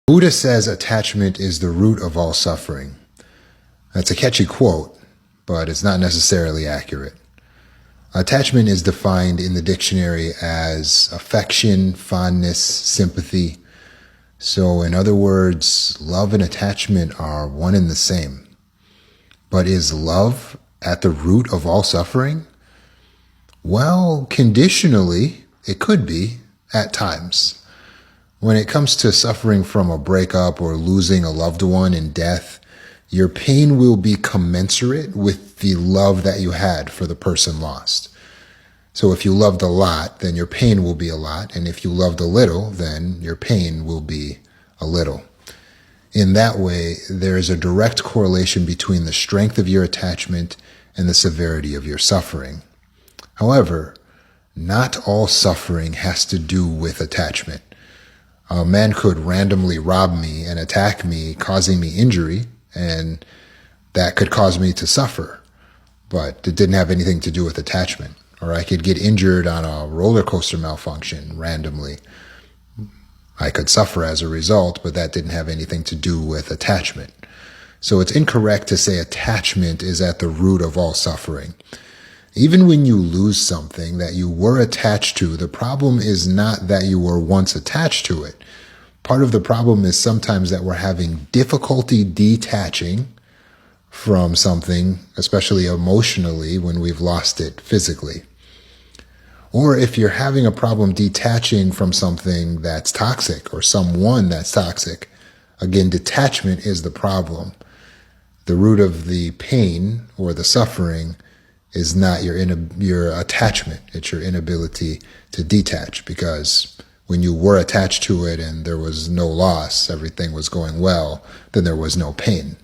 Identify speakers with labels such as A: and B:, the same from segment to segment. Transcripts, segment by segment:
A: Buddha says attachment is the root of all suffering. That's a catchy quote, but it's not necessarily accurate. Attachment is defined in the dictionary as affection, fondness, sympathy. So in other words, love and attachment are one and the same. But is love at the root of all suffering? Well, conditionally, it could be at times. When it comes to suffering from a breakup or losing a loved one in death, your pain will be commensurate with the love that you had for the person lost. So if you loved a lot, then your pain will be a lot. And if you loved a little, then your pain will be a little. In that way, there is a direct correlation between the strength of your attachment and the severity of your suffering. However, not all suffering has to do with attachment. A man could randomly rob me and attack me, causing me injury, and that could cause me to suffer. But it didn't have anything to do with attachment. Or I could get injured on a roller coaster malfunction randomly. I could suffer as a result, but that didn't have anything to do with attachment. So it's incorrect to say attachment is at the root of all suffering. Even when you lose something that you were attached to, the problem is not that you were once attached to it. Part of the problem is sometimes that we're having difficulty detaching from something, especially emotionally, when we've lost it physically. Or if you're having a problem detaching from something that's toxic or someone that's toxic, again, detachment is the problem. The root of the pain or the suffering is not your attachment. It's your inability to detach, because when you were attached to it and there was no loss, everything was going well, then there was no pain.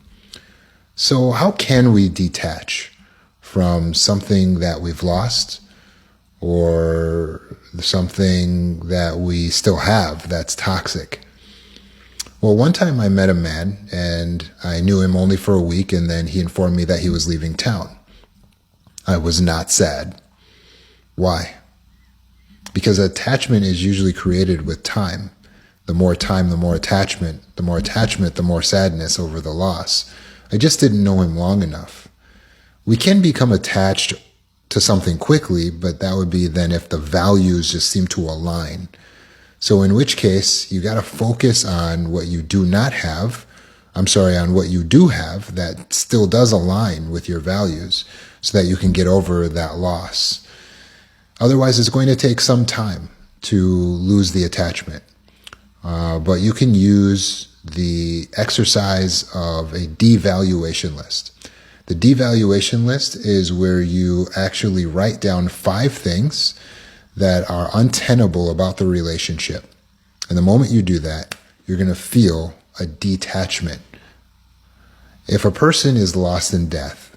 A: So how can we detach from something that we've lost or something that we still have that's toxic? Well, one time I met a man and I knew him only for a week, and then he informed me that he was leaving town. I was not sad. Why? Because attachment is usually created with time. The more time, the more attachment. The more attachment, the more sadness over the loss. I just didn't know him long enough. We can become attached to something quickly, but that would be then if the values just seem to align. So in which case, you got to focus on what you do not have. On what you do have that still does align with your values, so that you can get over that loss. Otherwise, it's going to take some time to lose the attachment. But you can use the exercise of a devaluation list. The devaluation list is where you actually write down 5 things that are untenable about the relationship. And the moment you do that, you're going to feel a detachment. If a person is lost in death,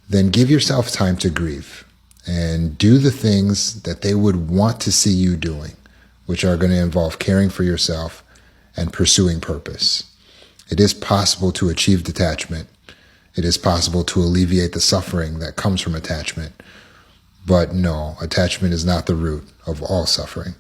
A: then give yourself time to grieve and do the things that they would want to see you doing, which are going to involve caring for yourself and pursuing purpose. It is possible to achieve detachment. It is possible to alleviate the suffering that comes from attachment. But no, attachment is not the root of all suffering.